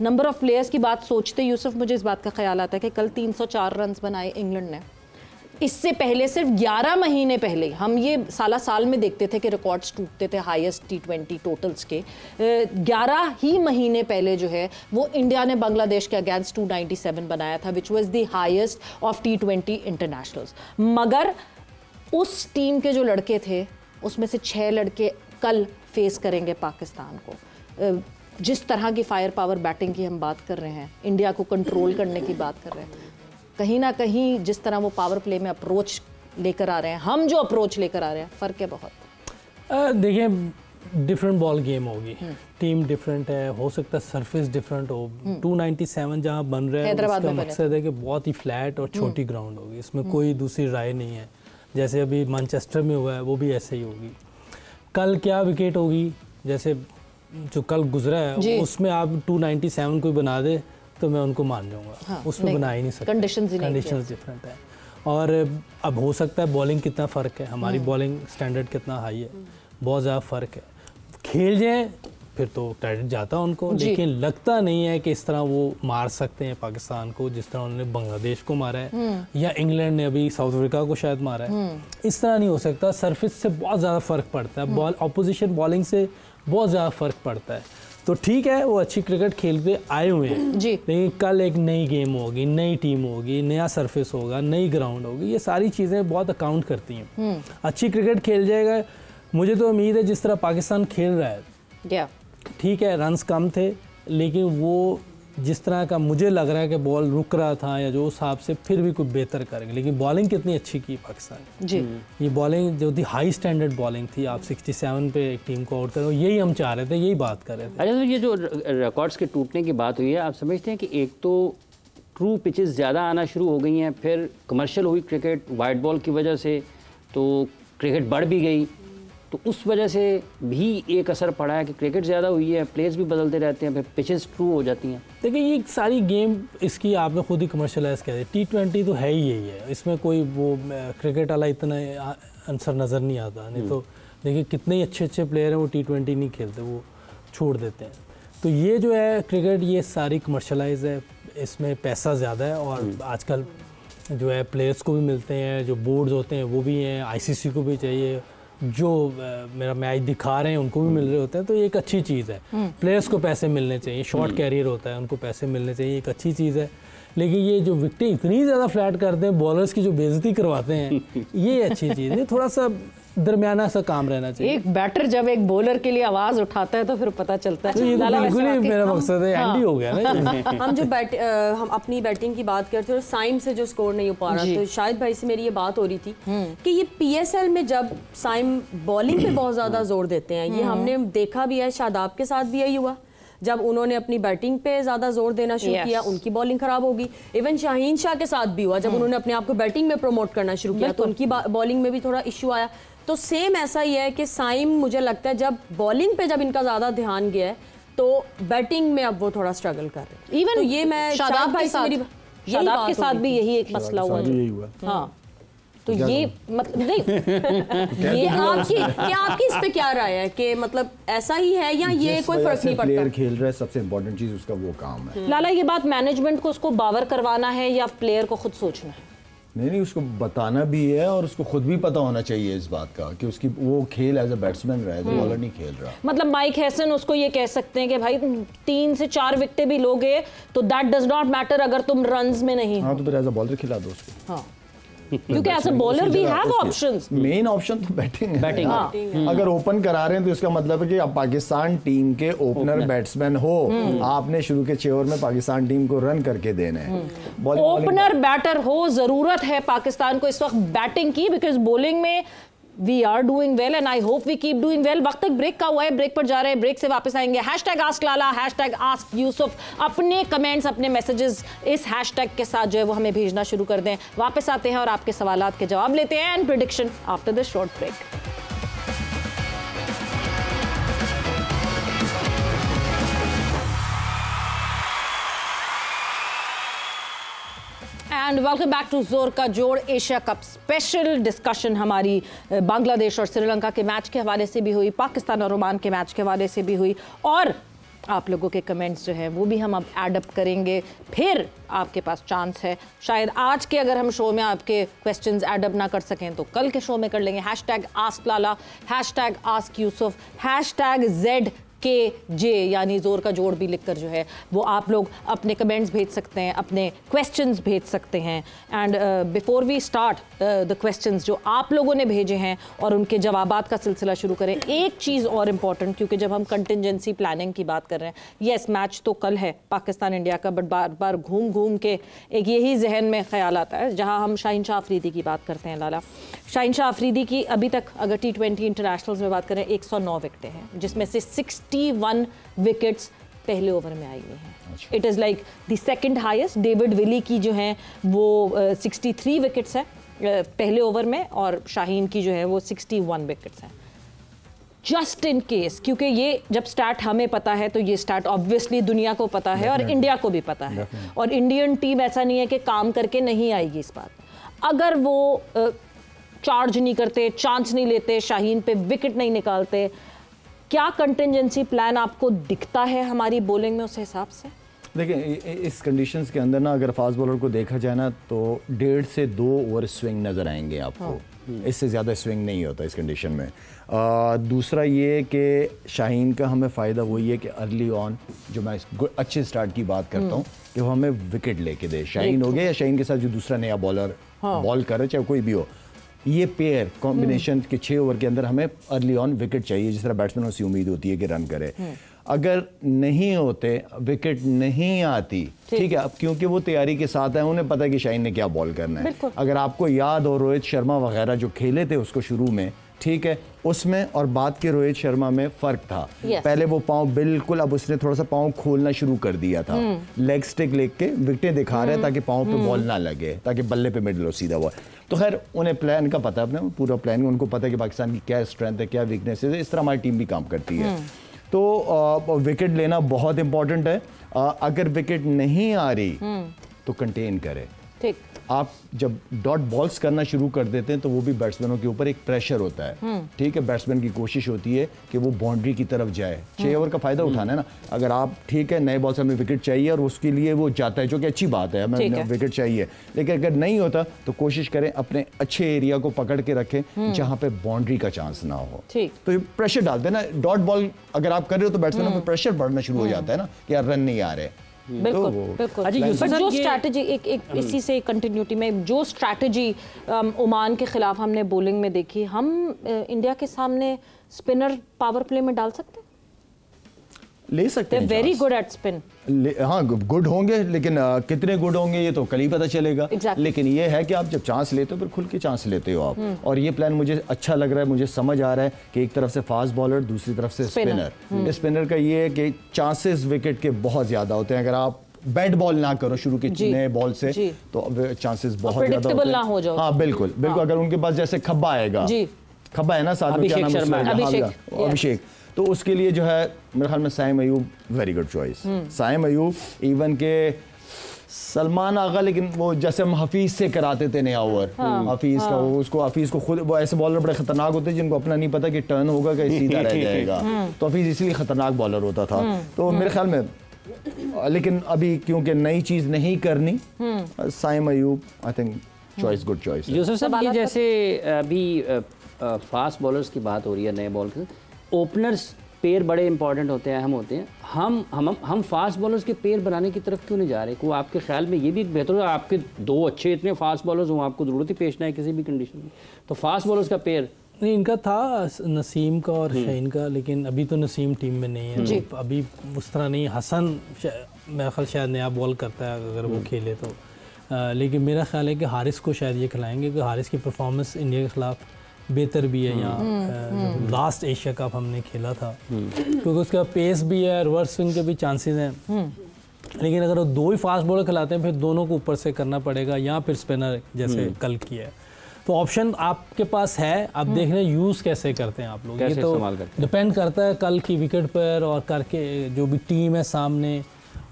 Number of players की बात सोचते यूसुफ मुझे इस बात का ख्याल आता है कि कल 304 रन बनाए इंग्लैंड ने। इससे पहले सिर्फ 11 महीने पहले हम ये साल में देखते थे कि रिकॉर्ड्स टूटते थे हाईएस्ट T20 टोटल्स के। 11 ही महीने पहले जो है वो इंडिया ने बांग्लादेश के अगेंस्ट 297 बनाया था, which was the highest of T20 internationals. मगर उस टीम के जो लड़के थे उसमें से 6 लड़के कल फेस करेंगे पाकिस्तान को। जिस तरह की फायर पावर बैटिंग की हम बात कर रहे हैं, इंडिया को कंट्रोल करने की बात कर रहे हैं, कहीं ना कहीं जिस तरह वो पावर प्ले में अप्रोच लेकर आ रहे हैं, हम जो अप्रोच लेकर आ रहे हैं, फ़र्क है बहुत। देखिए डिफरेंट बॉल गेम होगी, टीम डिफरेंट है, हो सकता है सरफेस डिफरेंट हो। 297 जहाँ बन रहा है उसका मकसद है कि बहुत ही फ्लैट और छोटी ग्राउंड होगी, इसमें कोई दूसरी राय नहीं है। जैसे अभी मैनचेस्टर में हुआ है वो भी ऐसे ही होगी। कल क्या विकेट होगी, जैसे जो कल गुजरा है उसमें आप 297 कोई बना दे तो मैं उनको मान जाऊंगा। हाँ, उसमें बना ही नहीं सकता, कंडीशंस डिफरेंट है। और अब हो सकता है बॉलिंग कितना फ़र्क है, हमारी बॉलिंग स्टैंडर्ड कितना हाई है, बहुत ज़्यादा फ़र्क है। खेल जाए फिर तो क्रेडिट जाता है उनको, लेकिन लगता नहीं है कि इस तरह वो मार सकते हैं पाकिस्तान को जिस तरह उन्होंने बांग्लादेश को मारा है या इंग्लैंड ने अभी साउथ अफ्रीका को शायद मारा है। इस तरह नहीं हो सकता, सरफेस से बहुत ज़्यादा फ़र्क पड़ता है, बॉल अपोजिशन बॉलिंग से बहुत ज़्यादा फ़र्क पड़ता है। तो ठीक है वो अच्छी क्रिकेट खेलते आए हुए हैं, लेकिन कल एक नई गेम होगी, नई टीम होगी, नया सरफेस होगा, नई ग्राउंड होगी, ये सारी चीज़ें बहुत अकाउंट करती हैं। अच्छी क्रिकेट खेल जाएगा, मुझे तो उम्मीद है जिस तरह पाकिस्तान खेल रहा है, ठीक है रन्स कम थे, लेकिन वो जिस तरह का मुझे लग रहा है कि बॉल रुक रहा था या जो हिसाब से फिर भी कुछ बेहतर करेंगे। लेकिन बॉलिंग कितनी अच्छी की पाकिस्तान जी, ये बॉलिंग जो थी हाई स्टैंडर्ड बॉलिंग थी। आप 67 पे एक टीम को आउट करो, यही हम चाह रहे थे, यही बात कर रहे थे। अच्छा, तो ये जो रिकॉर्ड्स के टूटने की बात हुई है, आप समझते हैं कि एक तो ट्रू पिचेस ज़्यादा आना शुरू हो गई हैं, फिर कमर्शियल हुई क्रिकेट वाइट बॉल की वजह से, तो क्रिकेट बढ़ भी गई, तो उस वजह से भी एक असर पड़ा है कि क्रिकेट ज़्यादा हुई है, प्लेयर्स भी बदलते रहते हैं, फिर पिचेस ट्रू हो जाती हैं। देखिए ये सारी गेम इसकी आपने खुद ही कमर्शलाइज किया है, T20 तो है ही यही है, इसमें कोई वो क्रिकेट वाला इतना आंसर नज़र नहीं आता। नहीं तो देखिए कितने ही अच्छे प्लेयर हैं वो T20 नहीं खेलते, वो छोड़ देते हैं। तो ये जो है क्रिकेट ये सारी कमर्शलाइज है, इसमें पैसा ज़्यादा है और आजकल जो है प्लेयर्स को भी मिलते हैं, जो बोर्ड्स होते हैं वो भी हैं, ICC को भी चाहिए, जो मेरा मैच दिखा रहे हैं उनको भी मिल रहे होते हैं, तो ये एक अच्छी चीज़ है। प्लेयर्स को पैसे मिलने चाहिए, शॉर्ट कैरियर होता है उनको पैसे मिलने चाहिए, एक अच्छी चीज़ है। लेकिन ये जो विकेटें इतनी ज़्यादा फ्लैट करते हैं, बॉलर्स की जो बेइज्जती करवाते हैं, ये अच्छी चीज़ नहीं, थोड़ा सा दरमियाना सा काम रहना चाहिए। एक बैटर जब एक बॉलर के लिए आवाज उठाता है तो फिर पता चलता है। ये बिल्कुल ही मेरा मकसद है, एंडी हो गया ना। हम जो हम अपनी बैटिंग की बात करते हैं और साइम से जो स्कोर नहीं हो पा रहा, तो शायद भाई से मेरी ये बात हो रही थी कि ये PSL में जब साइम बॉलिंग पे बहुत ज्यादा जोर देते हैं, ये हमने देखा भी है, शादाब के साथ भी यही हुआ, जब उन्होंने अपनी बैटिंग पे ज़्यादा जोर देना शुरू किया उनकी बॉलिंग खराब होगी। इवन शाहीन शाह के साथ भी हुआ, जब उन्होंने अपने आप को बैटिंग में प्रमोट करना शुरू किया तो उनकी बॉलिंग में भी थोड़ा इशू आया। तो सेम ऐसा ही है कि साइम मुझे लगता है जब बॉलिंग पे जब इनका ज़्यादा ध्यान गया है तो बैटिंग में अब वो थोड़ा स्ट्रगल कर रहे हैं। इवन तो ये मैं शादाब भाई से मेरी शादाब के साथ भी यही एक मसला हुआ। हाँ, तो ये मतलब नहीं ये आपकी इस पे क्या राय है कि मतलब ऐसा ही है या ये कोई फर्क नहीं पड़ता? प्लेयर खेल रहा है, सबसे इम्पोर्टेंट चीज़ उसका वो काम है। लाला ये बात मैनेजमेंट को उसको बावर करवाना है या प्लेयर को खुद सोचना है? नहीं, उसको बताना भी है और उसको खुद भी पता होना चाहिए इस बात का कि उसकी वो खेल एज अ बैट्समैन रहा है, तो बॉलर नहीं खेल रहा। मतलब माइक हैसन उसको ये कह सकते हैं कि भाई 3 से 4 विकेटें भी लोगे तो दैट डज नॉट मैटर अगर तुम रन्स में नहीं हो। हाँ, तो फिर एज अ बॉलर खिला दो उसको। हाँ, क्योंकि as a bowler we have options. Main option तो बैटिंग है। अगर ओपन करा रहे हैं तो इसका मतलब है कि आप पाकिस्तान टीम के ओपनर बैट्समैन हो, आपने शुरू के 6 ओवर में पाकिस्तान टीम को रन करके देने हैं। ओपनर बैटर हो, जरूरत है पाकिस्तान को इस वक्त बैटिंग की, बिकॉज बॉलिंग में we are doing well and I hope we keep doing well. वक्त तक ब्रेक का हुआ है, ब्रेक पर जा रहे हैं, ब्रेक से वापस आएंगे। #AskLala, #AskYusuf, अपने कमेंट्स, अपने मैसेजेस इस हैशटैग के साथ जो है वो हमें भेजना शुरू कर दें। वापस आते हैं और आपके सवालात के जवाब लेते हैं and prediction after this short break. And welcome back to जोर का जोड़ एशिया कप स्पेशल डिस्कशन। हमारी बांग्लादेश और श्रीलंका के मैच के हवाले से भी हुई, पाकिस्तान और ओमान के मैच के हवाले से भी हुई, और आप लोगों के कमेंट्स जो हैं वो भी हम अब ऐड अप करेंगे, फिर आपके पास चांस है शायद आज के अगर हम शो में आपके क्वेश्चंस ऐड अप ना कर सकें तो कल के शो में कर लेंगे। #AskLala, #AskYusuf, #ZKJ यानी जोर का जोड़ भी लिखकर जो है वो आप लोग अपने कमेंट्स भेज सकते हैं, अपने क्वेश्चंस भेज सकते हैं। And before we start the questions जो आप लोगों ने भेजे हैं और उनके जवाबात का सिलसिला शुरू करें, एक चीज़ और इम्पॉर्टेंट, क्योंकि जब हम कंटिजेंसी प्लानिंग की बात कर रहे हैं, यस मैच तो कल है पाकिस्तान इंडिया का, बट बार बार घूम घूम के एक यही जहन में ख्याल आता है जहाँ हम शाहीन शाह अफरीदी की बात करते हैं। लाला, शाहीन शाह अफरीदी की अभी तक अगर T20 इंटरनेशनल्स में बात करें 109 विकेटें हैं, जिसमें से 61 विकेट्स पहले ओवर में आई हुई हैं। It is like the second highest. David Willey की जो हैं वो 63 विकेट्स हैं पहले ओवर में, और शाहीन की जो है वो 61 विकेट्स हैं। जस्ट इन केस, क्योंकि ये जब स्टार्ट हमें पता है तो ये स्टार्ट ऑब्वियसली दुनिया को पता है और इंडिया को भी पता है, और इंडियन टीम ऐसा नहीं है कि काम करके नहीं आएगी इस बात। अगर वो चार्ज नहीं करते, चांस नहीं लेते, शाहीन पे विकेट नहीं निकालते, क्या कंटिजेंसी प्लान आपको दिखता है हमारी बॉलिंग में उस हिसाब से? देखिए इस कंडीशंस के अंदर ना अगर फास्ट बॉलर को देखा जाए ना तो 1.5 से 2 ओवर स्विंग नज़र आएंगे आपको। इससे ज़्यादा स्विंग नहीं होता इस कंडीशन में। दूसरा ये कि शाहीन का हमें फ़ायदा वही है कि अर्ली ऑन जो मैं अच्छे स्टार्ट की बात करता हूँ कि वो हमें विकेट लेके दे। शाहीन हो गया या शाहीन के साथ जो दूसरा नया बॉलर बॉल करे, चाहे कोई भी हो, ये पेयर कॉम्बिनेशन के 6 ओवर के अंदर हमें अर्ली ऑन विकेट चाहिए, जिस तरह बैट्समैनों से उम्मीद होती है कि रन करे। अगर नहीं होते, विकेट नहीं आती, ठीक है, अब क्योंकि वो तैयारी के साथ है, उन्हें पता है कि शाहीन ने क्या बॉल करना है। अगर आपको याद हो रोहित शर्मा वगैरह जो खेले थे उसको शुरू में, ठीक है, उसमें और बाद के रोहित शर्मा में फ़र्क था। पहले वो पाँव बिल्कुल, अब उसने थोड़ा सा पाँव खोलना शुरू कर दिया था, लेग स्टिक लेके विकेटें दिखा रहे हैं ताकि पाँव पे बॉल ना लगे, ताकि बल्ले पे मिड लो सीधा बॉल। तो खैर उन्हें प्लान का पता है, अपने पूरा प्लान, उनको पता है कि पाकिस्तान की क्या स्ट्रेंथ है, क्या वीकनेस है। इस तरह हमारी टीम भी काम करती है। तो विकेट लेना बहुत इंपॉर्टेंट है। अगर विकेट नहीं आ रही तो कंटेन करें। ठीक, आप जब डॉट बॉल्स करना शुरू कर देते हैं तो वो भी बैट्समैनों के ऊपर एक प्रेशर होता है। ठीक है, बैट्समैन की कोशिश होती है कि वो बाउंड्री की तरफ जाए, 6 ओवर का फायदा उठाना है ना। अगर आप, ठीक है, नए बॉल से हमें विकेट चाहिए और उसके लिए वो जाता है, जो कि अच्छी बात है, हमें विकेट चाहिए, लेकिन अगर नहीं होता तो कोशिश करें अपने अच्छे एरिया को पकड़ के रखें जहां पे बाउंड्री का चांस ना हो। तो ये प्रेशर डालते हैं ना, डॉट बॉल अगर आप कर रहे हो तो बैट्समैनों पर प्रेशर बढ़ना शुरू हो जाता है ना कि यार रन नहीं आ रहे। बिल्कुल बिल्कुल। पर जो स्ट्रैटेजी एक इसी से कंटिन्यूटी में जो स्ट्रैटेजी ओमान के खिलाफ हमने बॉलिंग में देखी, हम इंडिया के सामने स्पिनर पावर प्ले में डाल सकते हैं? ले सकते हैं, वेरी गुड एट स्पिन। हाँ गुड होंगे, लेकिन कितने गुड होंगे ये तो कल ही पता चलेगा। लेकिन ये है कि आप जब चांस लेते हो फिर खुल के चांस लेते हो आप। और ये प्लान मुझे अच्छा लग रहा है, मुझे समझ आ रहा है कि एक तरफ से फास्ट बॉलर, दूसरी तरफ से स्पिनर। स्पिनर का ये है कि चांसेस विकेट के बहुत ज्यादा होते हैं। अगर आप बैट बॉल ना करो शुरू के नए बॉल से तो चांसेस बहुत ज्यादा होते हैं। हाँ बिल्कुल बिल्कुल। अगर उनके पास जैसे खब्बा आएगा, खब्बा है ना साथ में, क्या नाम है, अभिषेक, तो उसके लिए जो है मेरे ख्याल में Saim Ayub very good choice. Saim Ayub, even के सलमान आगा, लेकिन वो जैसे हम हफीज से कराते थे नया ओवर, हफीज का वो, उसको हफीज को खुद, वो ऐसे बॉलर बड़े खतरनाक होते हैं जिनको अपना नहीं पता कि टर्न होगा कि सीधा रह जाएगा, तो हफीज इसलिए खतरनाक बॉलर होता था। तो मेरे ख्याल में, लेकिन अभी क्योंकि नई चीज नहीं करनी, Saim Ayub I think choice, good choice. Yousuf साहब, ये जैसे अभी फास्ट बॉलर्स की बात हो रही है, नए बॉल के ओपनर्स पेयर बड़े इंपॉर्टेंट होते हैं, अहम होते हैं। हम फास्ट बॉलर्स के पेयर बनाने की तरफ क्यों नहीं जा रहे? को आपके ख्याल में ये भी बेहतर है आपके 2 अच्छे इतने फास्ट बॉलर्स हों, आपको ज़रूरत ही पेश ना है किसी भी कंडीशन में, तो फास्ट बॉलर्स का पेयर नहीं, इनका था नसीम का और शाहीन का, लेकिन अभी तो नसीम टीम में नहीं है, तो अभी उस तरह नहीं। हसन मेरा ख्याल शायद नया बॉल करता है अगर वो खेले तो, लेकिन मेरा ख्याल है कि हारिस को शायद ये खिलाएंगे, क्योंकि हारिस की परफॉर्मेंस इंडिया के खिलाफ बेहतर भी है। यहाँ लास्ट एशिया कप हमने खेला था, क्योंकि उसका पेस भी है, रिवर्स स्विंग के भी चांसेस हैं। लेकिन अगर वो 2 ही फास्ट बॉलर खिलाते हैं फिर दोनों को ऊपर से करना पड़ेगा, या फिर स्पिनर जैसे कल किया है। तो ऑप्शन आपके पास है, आप देख रहे हैं यूज़ कैसे करते हैं आप लोग, ये तो डिपेंड करता है कल की विकेट पर और करके जो भी टीम है सामने।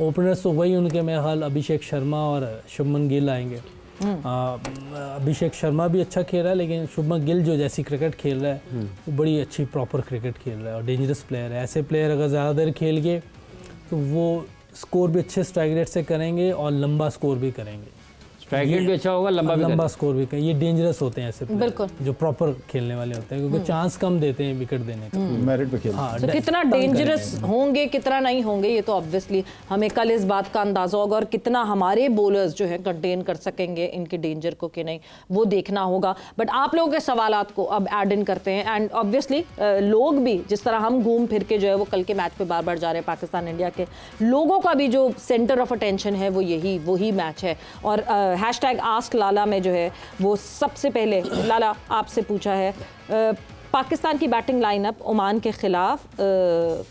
ओपनर्स तो वही उनके मेरे ख्याल अभिषेक शर्मा और शुभमन गिल आएंगे। अभिषेक शर्मा भी अच्छा खेल रहा है, लेकिन शुभमन गिल जो जैसी क्रिकेट खेल रहा है वो बड़ी अच्छी प्रॉपर क्रिकेट खेल रहा है और डेंजरस प्लेयर है। ऐसे प्लेयर अगर ज़्यादा देर खेल के तो वो स्कोर भी अच्छे स्ट्राइक रेट से करेंगे और लंबा स्कोर भी करेंगे। स्ट्राइक रेट भी अच्छा होगा, लंबा स्कोर भी करेंगे। ये डेंजरस होते हैं ऐसे बिल्कुल, जो प्रॉपर खेलने वाले होते हैं, क्योंकि चांस कम देते हैं विकेट देने का, मेरिट पे खेलते हैं। हाँ, तो कितना डेंजरस होंगे कितना नहीं होंगे ये तो ऑब्वियसली हमें कल इस बात का अंदाजा होगा, और कितना हमारे बॉलर्स जो है कंटेन कर सकेंगे इनके डेंजर को कि नहीं वो देखना होगा। बट आप लोगों के सवालात को अब ऐड इन करते हैं, एंड ऑब्वियसली लोग भी जिस तरह हम घूम फिर के जो है वो कल के मैच पे बार बार जा रहे हैं, पाकिस्तान इंडिया के लोगों का भी जो सेंटर ऑफ अटेंशन है वो वही मैच है। और हैशटैग आस्क लाला में जो है वो सबसे पहले लाला आपसे पूछा है, पाकिस्तान की बैटिंग लाइनअप ओमान के खिलाफ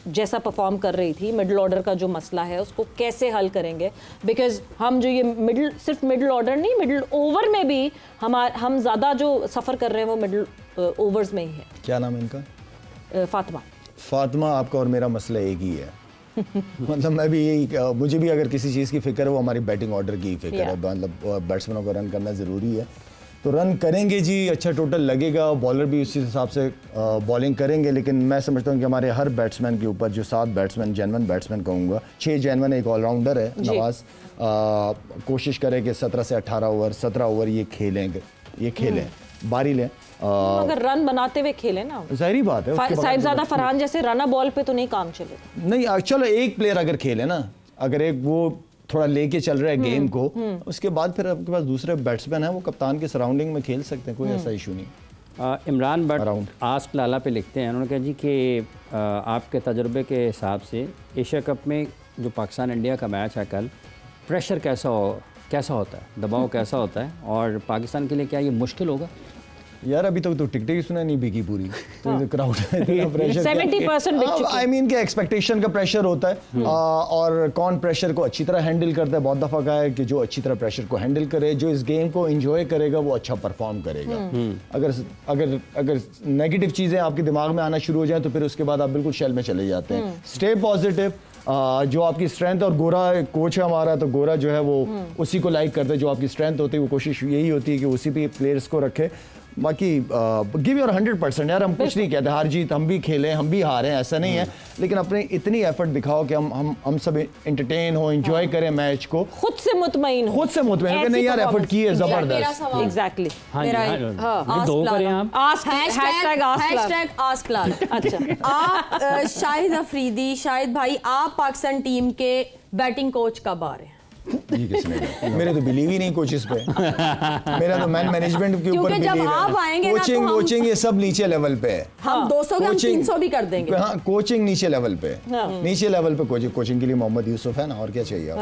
जैसा परफॉर्म कर रही थी, मिडिल ऑर्डर का जो मसला है उसको कैसे हल करेंगे? बिकॉज हम जो ये सिर्फ मिडिल ऑर्डर नहीं, मिडिल ओवर में भी हम ज़्यादा जो सफ़र कर रहे हैं वो मिडिल ओवर्स में ही है। क्या नाम है इनका? फातिमा। आपका और मेरा मसला एक ही है। मतलब मैं भी यही, मुझे भी अगर किसी चीज़ की फ़िक्र है वो हमारी बैटिंग ऑर्डर की फ़िक्र है। मतलब बैट्समैनों को रन करना ज़रूरी है, तो रन करेंगे जी, अच्छा टोटल लगेगा, बॉलर भी उसी हिसाब से बॉलिंग करेंगे। लेकिन मैं समझता हूँ कि हमारे हर बैट्समैन के ऊपर जो 7 बैट्समैन जेन्युइन बैट्समैन कहूँगा, 6 जेन्युइन, एक ऑलराउंडर है नवाज, कोशिश करें कि 17 से 18 ओवर 17 ओवर ये खेलें बारी लें। अगर रन बनाते हुए खेले ना, जाहिर बात है, साहिबजादा फरहान जैसे रनर बॉल पे तो नहीं काम चलेगा। नहीं, चलो एक प्लेयर अगर खेले ना, अगर एक वो थोड़ा लेके चल रहा है गेम को, उसके बाद फिर आपके पास दूसरे बैट्समैन हैं, वो कप्तान के सराउंडिंग में खेल सकते हैं, कोई ऐसा इशू नहीं। इमरान भट्ट आस्क लाला पे लिखते हैं, उन्होंने कहा जी कि आपके तजुर्बे के हिसाब से एशिया कप में जो पाकिस्तान इंडिया का मैच है कल, प्रेशर कैसा होता है, दबाव कैसा होता है, और पाकिस्तान के लिए क्या ये मुश्किल होगा? यार अभी तक तो टिकटें ही सुना नहीं बिकी पूरी, तो क्राउड इतना प्रेशर 70% बिक चुकी है। आई मीन के एक्सपेक्टेशन का प्रेशर होता है, और कौन प्रेशर को अच्छी तरह हैंडल करता है। बहुत दफ़ा कहा है कि जो अच्छी तरह प्रेशर को हैंडल करे, जो इस गेम को एंजॉय करेगा वो अच्छा परफॉर्म करेगा। अगर नेगेटिव चीज़ें आपके दिमाग में आना शुरू हो जाए तो फिर उसके बाद आप बिल्कुल शेल में चले जाते हैं। स्टे पॉजिटिव, जो आपकी स्ट्रेंथ, और गोरा कोच है हमारा, तो गोरा जो है वो उसी को लाइक करता है, जो आपकी स्ट्रेंथ होती है वो कोशिश यही होती है कि उसी पे प्लेयर्स को रखे। बाकी गिव योर 100%। यार हम कुछ नहीं कहते, हार जीत हम भी खेलें, हम भी हारें, ऐसा नहीं है, लेकिन अपने इतनी एफर्ट दिखाओ कि हम सब एंटरटेन हो, एंजॉय करें मैच को, खुद से मुतमईन हो कि नहीं यार एफर्ट की है जबरदस्त। एग्जैक्टली। दो करें आप, आस्क लाला। अच्छा, आप शाहिद अफरीदी, शाहिद भाई, आप पाकिस्तान टीम के बैटिंग कोच कब आ रहे हैं? जी किसने कहा? मेरे तो बिलीव ही नहीं कोचेस पे। मेरा तो मैनेजमेंट के ऊपर बिलीव है। कोचिंग ये सब नीचे लेवल पे है। हम 200 के हम 300 भी कर देंगे। हाँ, कोचिंग नीचे लेवल पे, नीचे लेवल पे कोचिंग के लिए मोहम्मद यूसुफ है ना, और क्या चाहिए?